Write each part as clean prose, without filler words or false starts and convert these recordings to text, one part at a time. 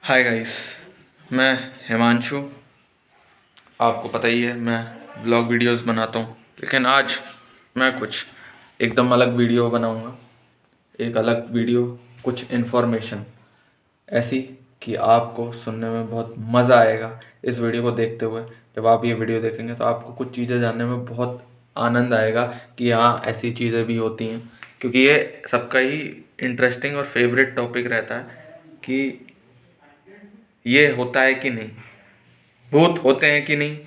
Hi guys, मैं हिमांशु। आपको पता ही है मैं व्लॉग वीडियोस बनाता हूँ, लेकिन आज मैं कुछ एकदम अलग वीडियो बनाऊँगा। एक अलग वीडियो, कुछ इन्फॉर्मेशन ऐसी कि आपको सुनने में बहुत मज़ा आएगा। इस वीडियो को देखते हुए जब आप ये वीडियो देखेंगे तो आपको कुछ चीज़ें जानने में बहुत आनंद आएगा कि हाँ, ऐसी चीज़ें भी होती हैं। क्योंकि ये सबका ही इंटरेस्टिंग और फेवरेट टॉपिक रहता है कि ये होता है कि नहीं, भूत होते हैं कि नहीं।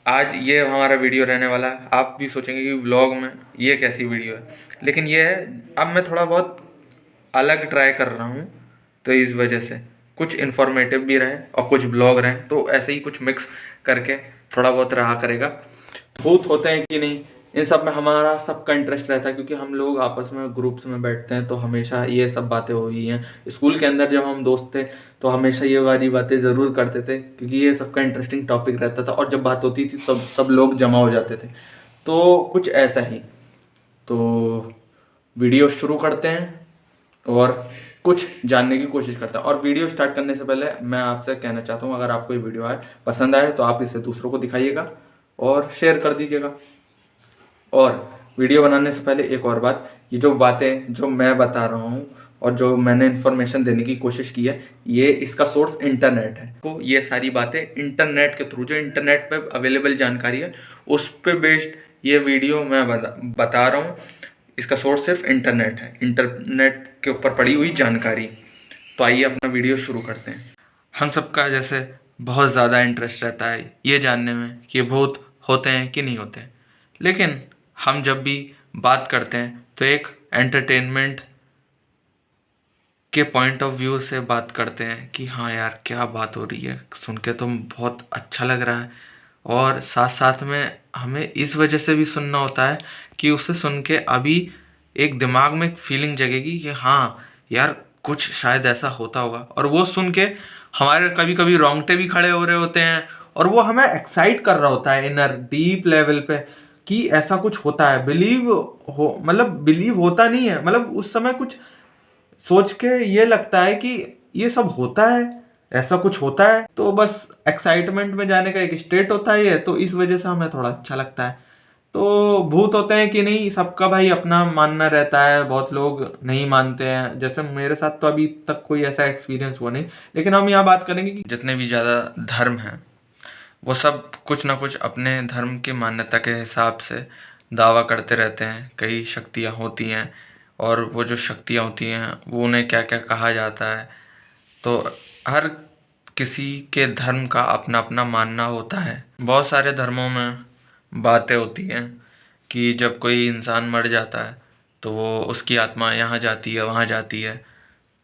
आज ये हमारा वीडियो रहने वाला है। आप भी सोचेंगे कि व्लॉग में ये कैसी वीडियो है, लेकिन ये है, अब मैं थोड़ा बहुत अलग ट्राई कर रहा हूँ, तो इस वजह से कुछ इन्फॉर्मेटिव भी रहे और कुछ ब्लॉग रहे, तो ऐसे ही कुछ मिक्स करके थोड़ा बहुत रहा करेगा। भूत होते हैं कि नहीं, इन सब में हमारा सबका इंटरेस्ट रहता है, क्योंकि हम लोग आपस में ग्रुप्स में बैठते हैं तो हमेशा ये सब बातें हुई हैं। स्कूल के अंदर जब हम दोस्त थे तो हमेशा ये वाली बातें ज़रूर करते थे, क्योंकि ये सबका इंटरेस्टिंग टॉपिक रहता था और जब बात होती थी सब सब लोग जमा हो जाते थे। तो कुछ ऐसा ही, तो वीडियो शुरू करते हैं और कुछ जानने की कोशिश करते हैं। और वीडियो स्टार्ट करने से पहले मैं आपसे कहना चाहता हूँ, अगर आपको ये वीडियो पसंद आए तो आप इसे दूसरों को दिखाइएगा और शेयर कर दीजिएगा। और वीडियो बनाने से पहले एक और बात, ये जो बातें जो मैं बता रहा हूँ और जो मैंने इन्फॉर्मेशन देने की कोशिश की है, ये इसका सोर्स इंटरनेट है। तो ये सारी बातें इंटरनेट के थ्रू, जो इंटरनेट पे अवेलेबल जानकारी है उस पे बेस्ड ये वीडियो मैं बता रहा हूँ। इसका सोर्स सिर्फ इंटरनेट है, इंटरनेट के ऊपर पड़ी हुई जानकारी। तो आइए अपना वीडियो शुरू करते हैं। हम सबका जैसे बहुत ज़्यादा इंटरेस्ट रहता है ये जानने में कि भूत होते हैं कि नहीं होते हैं, लेकिन हम जब भी बात करते हैं तो एक एंटरटेनमेंट के पॉइंट ऑफ व्यू से बात करते हैं कि हाँ यार, क्या बात हो रही है, सुन के तो बहुत अच्छा लग रहा है। और साथ साथ में हमें इस वजह से भी सुनना होता है कि उसे सुन के अभी एक दिमाग में एक फीलिंग जगेगी कि हाँ यार, कुछ शायद ऐसा होता होगा। और वो सुन के हमारे कभी कभी रोंगटे भी खड़े हो रहे होते हैं और वो हमें एक्साइट कर रहा होता है इनर डीप लेवल पे कि ऐसा कुछ होता है। बिलीव हो, मतलब बिलीव होता नहीं है, मतलब उस समय कुछ सोच के ये लगता है कि ये सब होता है, ऐसा कुछ होता है। तो बस एक्साइटमेंट में जाने का एक स्टेट होता है ये, तो इस वजह से हमें थोड़ा अच्छा लगता है। तो भूत होते हैं कि नहीं, सबका भाई अपना मानना रहता है। बहुत लोग नहीं मानते हैं, जैसे मेरे साथ तो अभी तक कोई ऐसा एक्सपीरियंस हुआ नहीं। लेकिन हम यहाँ बात करेंगे कि जितने भी ज़्यादा धर्म हैं वो सब कुछ ना कुछ अपने धर्म की मान्यता के हिसाब से दावा करते रहते हैं। कई शक्तियाँ होती हैं और वो जो शक्तियाँ होती हैं वो उन्हें क्या क्या कहा जाता है। तो हर किसी के धर्म का अपना अपना मानना होता है। बहुत सारे धर्मों में बातें होती हैं कि जब कोई इंसान मर जाता है तो वो उसकी आत्मा यहाँ जाती है, वहाँ जाती है।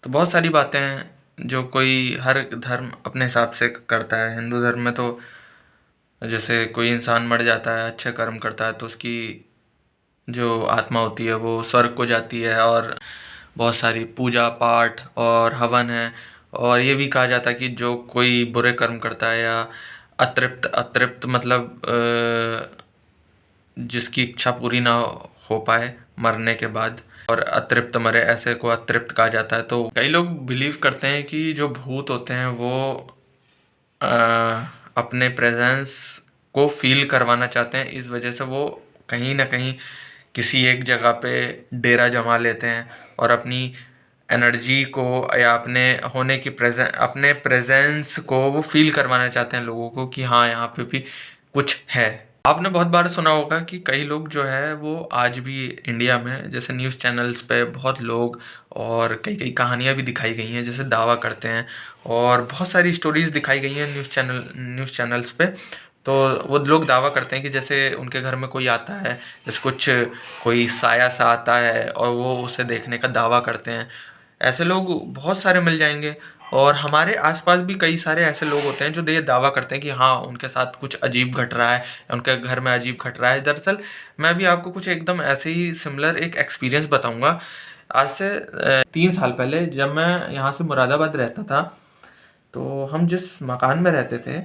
तो बहुत सारी बातें हैं जो कोई हर धर्म अपने हिसाब से करता है। हिंदू धर्म में तो जैसे कोई इंसान मर जाता है, अच्छे कर्म करता है, तो उसकी जो आत्मा होती है वो स्वर्ग को जाती है। और बहुत सारी पूजा पाठ और हवन है। और ये भी कहा जाता है कि जो कोई बुरे कर्म करता है या अतृप्त अतृप्त मतलब जिसकी इच्छा पूरी ना हो पाए मरने के बाद और अतृप्त मरे, ऐसे को अतृप्त कहा जाता है। तो कई लोग बिलीव करते हैं कि जो भूत होते हैं वो अ, अपने प्रेजेंस को फील करवाना चाहते हैं। इस वजह से वो कहीं ना कहीं किसी एक जगह पे डेरा जमा लेते हैं और अपनी एनर्जी को या अपने प्रेजेंस को वो फील करवाना चाहते हैं लोगों को कि हाँ, यहाँ पे भी कुछ है। आपने बहुत बार सुना होगा कि कई लोग जो है वो आज भी इंडिया में जैसे न्यूज़ चैनल्स पे बहुत लोग, और कई कई कहानियाँ भी दिखाई गई हैं जैसे दावा करते हैं, और बहुत सारी स्टोरीज दिखाई गई हैं न्यूज़ चैनल्स पे। तो वो लोग दावा करते हैं कि जैसे उनके घर में कोई आता है, जैसे कोई साया सा आता है और वो उसे देखने का दावा करते हैं। ऐसे लोग बहुत सारे मिल जाएंगे। और हमारे आसपास भी कई सारे ऐसे लोग होते हैं जो ये दावा करते हैं कि हाँ, उनके साथ कुछ अजीब घट रहा है, उनके घर में अजीब घट रहा है। दरअसल मैं भी आपको कुछ एकदम ऐसे ही सिमिलर एक एक्सपीरियंस बताऊंगा। आज से 3 साल पहले जब मैं यहाँ से मुरादाबाद रहता था, तो हम जिस मकान में रहते थे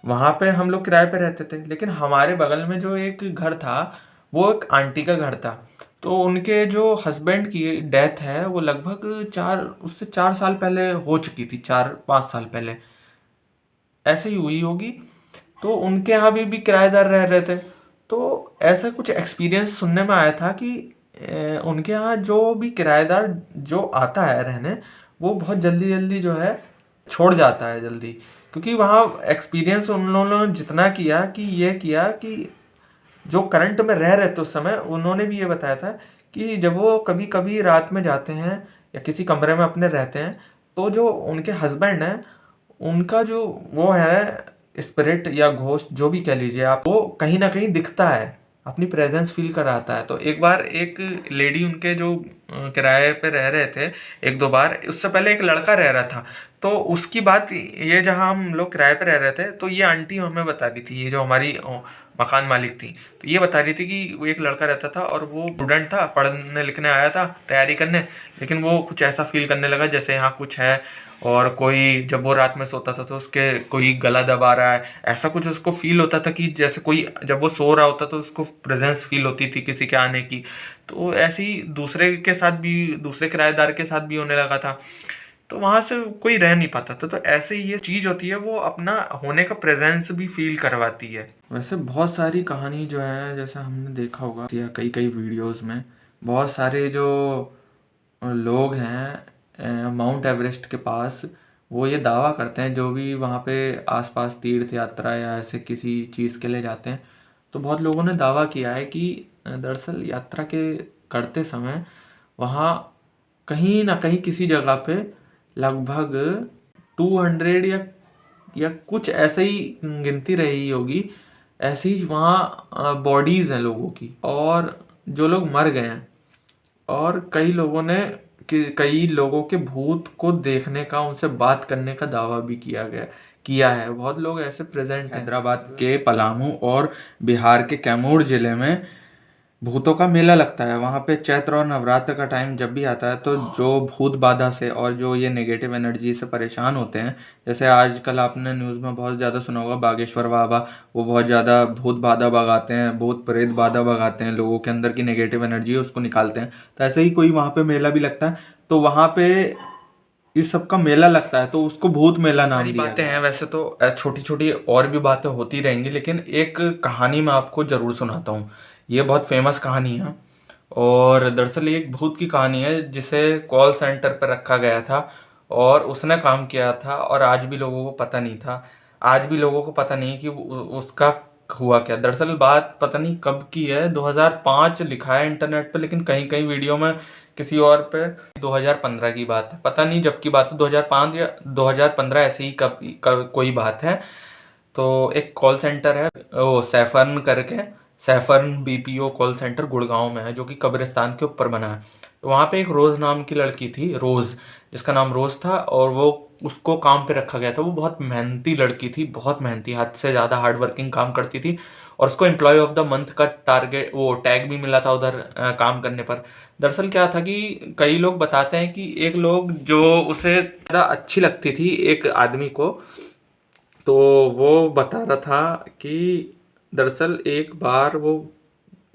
वहाँ पे हम लोग किराए पे रहते थे, लेकिन हमारे बगल में जो एक घर था वो एक आंटी का घर था। तो उनके जो हस्बैंड की डेथ है वो लगभग उससे 4 साल पहले हो चुकी थी, 4-5 साल पहले ऐसे ही हुई होगी। तो उनके यहाँ भी किराएदार रह रहे थे। तो ऐसा कुछ एक्सपीरियंस सुनने में आया था कि उनके यहाँ जो भी किराएदार जो आता है रहने, वो बहुत जल्दी जल्दी जो है छोड़ जाता है जल्दी। क्योंकि वहाँ एक्सपीरियंस उन लोगों ने जितना किया कि ये किया कि जो करंट में रह रहे थे उस समय, उन्होंने भी ये बताया था कि जब वो कभी कभी रात में जाते हैं या किसी कमरे में अपने रहते हैं, तो जो उनके हस्बैंड हैं उनका जो वो है स्पिरिट या घोस्ट जो भी कह लीजिए आप, वो कहीं ना कहीं दिखता है, अपनी प्रेजेंस फील कराता है। तो एक बार एक लेडी उनके जो किराए पे रह रहे थे, एक दो बार उससे पहले एक लड़का रह रहा था। तो उसकी बात ये, जहाँ हम लोग किराए पे रह रहे थे, तो ये आंटी हमें बता रही थी, ये जो हमारी मकान मालिक थी, तो ये बता रही थी कि वो एक लड़का रहता था और वो स्टूडेंट था, पढ़ने लिखने आया था, तैयारी करने। लेकिन वो कुछ ऐसा फील करने लगा जैसे यहाँ कुछ है, और कोई जब वो रात में सोता था तो उसके कोई गला दबा रहा है, ऐसा कुछ उसको फील होता था कि जैसे कोई जब वो सो रहा होता तो उसको प्रेजेंस फील होती थी किसी के आने की। तो ऐसे ही दूसरे के साथ भी, दूसरे किराएदार के साथ भी होने लगा था। तो वहाँ से कोई रह नहीं पाता था। तो ऐसे ही ये चीज़ होती है, वो अपना होने का प्रेजेंस भी फील करवाती है। वैसे बहुत सारी कहानी जो है, जैसे हमने देखा होगा या कई कई वीडियोस में, बहुत सारे जो लोग हैं माउंट एवरेस्ट के पास, वो ये दावा करते हैं, जो भी वहाँ पे आसपास तीर्थ यात्रा या ऐसे किसी चीज़ के लिए जाते हैं, तो बहुत लोगों ने दावा किया है कि दरअसल यात्रा के करते समय वहाँ कहीं ना कहीं किसी जगह पे लगभग 200 या कुछ ऐसे ही गिनती रही होगी, ऐसी ही वहाँ बॉडीज़ हैं लोगों की, और जो लोग मर गए हैं, और कई लोगों ने कई लोगों के भूत को देखने का, उनसे बात करने का दावा भी किया है। बहुत लोग ऐसे प्रेजेंट हैं। हैदराबाद के पलामू और बिहार के कैमूर जिले में भूतों का मेला लगता है। वहाँ पे चैत्र और नवरात्र का टाइम जब भी आता है, तो जो भूत बाधा से और जो ये नेगेटिव एनर्जी से परेशान होते हैं, जैसे आजकल आपने न्यूज़ में बहुत ज़्यादा सुना होगा बागेश्वर बाबा, वो बहुत ज़्यादा भूत बाधा भगाते हैं, भूत प्रेत बाधा भगाते हैं, लोगों के अंदर की नेगेटिव एनर्जी है उसको निकालते हैं। तो ऐसे ही कोई वहाँ पे मेला भी लगता है, तो वहाँ पे इस सब का मेला लगता है, तो उसको भूत मेला नाम दिया बातें हैं। वैसे तो छोटी छोटी और भी बातें होती रहेंगी, लेकिन एक कहानी मैं आपको ज़रूर सुनाता हूँ। ये बहुत फेमस कहानी है, और दरअसल ये एक भूत की कहानी है जिसे कॉल सेंटर पर रखा गया था, और उसने काम किया था, और आज भी लोगों को पता नहीं था। आज भी लोगों को पता नहीं कि उसका हुआ क्या। दरअसल बात पता नहीं कब की है, 2005 लिखा है इंटरनेट पे, लेकिन कहीं कहीं वीडियो में किसी और पे 2015 की बात है। पता नहीं जब की बात है, 2005 या 2015 ऐसे ही कब कोई बात है। तो एक कॉल सेंटर है, वो सैफर्न करके, सैफर्न बीपीओ कॉल सेंटर गुड़गांव में है, जो कि कब्रिस्तान के ऊपर बना है। तो वहाँ पे एक रोज़ नाम की लड़की थी, रोज़, जिसका नाम रोज़ था, और वो उसको काम पे रखा गया था। वो बहुत मेहनती लड़की थी, बहुत मेहनती, हद से ज़्यादा हार्ड वर्किंग काम करती थी, और उसको एम्प्लॉय ऑफ द मंथ का टारगेट, वो टैग भी मिला था उधर काम करने पर। दरअसल क्या था कि कई लोग बताते हैं कि एक लोग जो उसे ज़्यादा अच्छी लगती थी एक आदमी को, तो वो बता रहा था कि दरअसल एक बार वो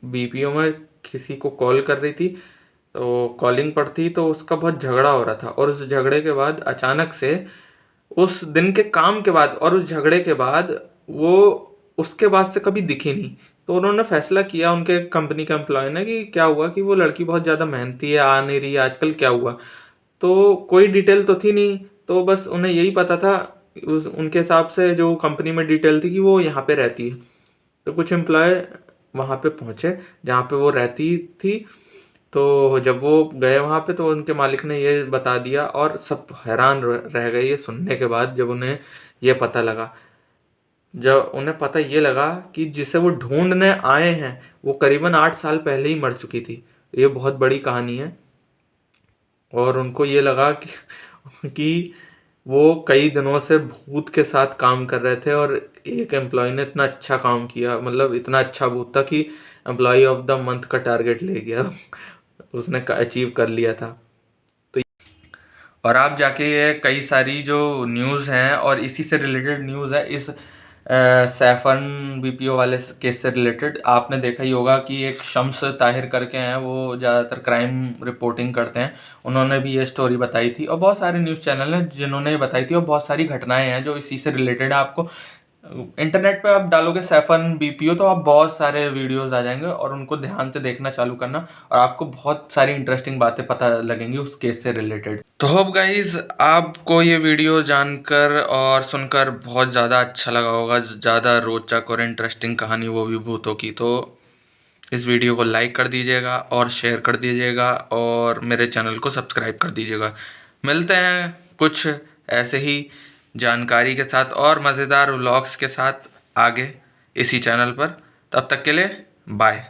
बीपीओ में किसी को कॉल कर रही थी, तो कॉलिंग पर थी, तो उसका बहुत झगड़ा हो रहा था, और उस झगड़े के बाद अचानक से, उस दिन के काम के बाद और उस झगड़े के बाद, वो उसके बाद से कभी दिखी नहीं। तो उन्होंने फैसला किया उनके कंपनी के एम्प्लॉय ने कि क्या हुआ, कि वो लड़की बहुत ज़्यादा मेहनती है, आ नहीं रही है आजकल, क्या हुआ। तो कोई डिटेल तो थी नहीं, तो बस उन्हें यही पता था, उनके हिसाब से जो कंपनी में डिटेल थी, कि वो यहाँ पे रहती है। तो कुछ एम्प्लॉय वहाँ पे पहुँचे जहाँ पे वो रहती थी। तो जब वो गए वहाँ पे, तो उनके मालिक ने ये बता दिया, और सब हैरान रह गए ये सुनने के बाद, जब उन्हें ये पता लगा। जब उन्हें पता ये लगा कि जिसे वो ढूंढने आए हैं, वो करीबन 8 साल पहले ही मर चुकी थी। ये बहुत बड़ी कहानी है, और उनको ये लगा कि वो कई दिनों से भूत के साथ काम कर रहे थे, और एक एम्प्लॉय ने इतना अच्छा काम किया, मतलब इतना अच्छा भूत था कि एम्प्लॉय ऑफ द मंथ का टारगेट ले गया उसने अचीव कर लिया था। तो और आप जाके ये कई सारी जो न्यूज़ हैं और इसी से रिलेटेड न्यूज़ है, इस सैफन बीपीओ वाले केस से रिलेटेड। आपने देखा ही होगा कि एक शम्स ताहिर करके हैं, वो ज़्यादातर क्राइम रिपोर्टिंग करते हैं, उन्होंने भी ये स्टोरी बताई थी। और बहुत सारे न्यूज़ चैनल हैं जिन्होंने ये बताई थी, और बहुत सारी घटनाएं हैं जो इसी से रिलेटेड है। आपको इंटरनेट पे आप डालोगे सैफन बीपीओ तो आप बहुत सारे वीडियोस आ जाएंगे, और उनको ध्यान से देखना चालू करना, और आपको बहुत सारी इंटरेस्टिंग बातें पता लगेंगी उस केस से रिलेटेड। तो होप गाइज आपको ये वीडियो जानकर और सुनकर बहुत ज़्यादा अच्छा लगा होगा, ज़्यादा रोचक और इंटरेस्टिंग कहानी, वो भी भूतों की। तो इस वीडियो को लाइक कर दीजिएगा और शेयर कर दीजिएगा, और मेरे चैनल को सब्सक्राइब कर दीजिएगा। मिलते हैं कुछ ऐसे ही जानकारी के साथ और मज़ेदार व्लॉग्स के साथ आगे इसी चैनल पर। तब तक के लिए बाय।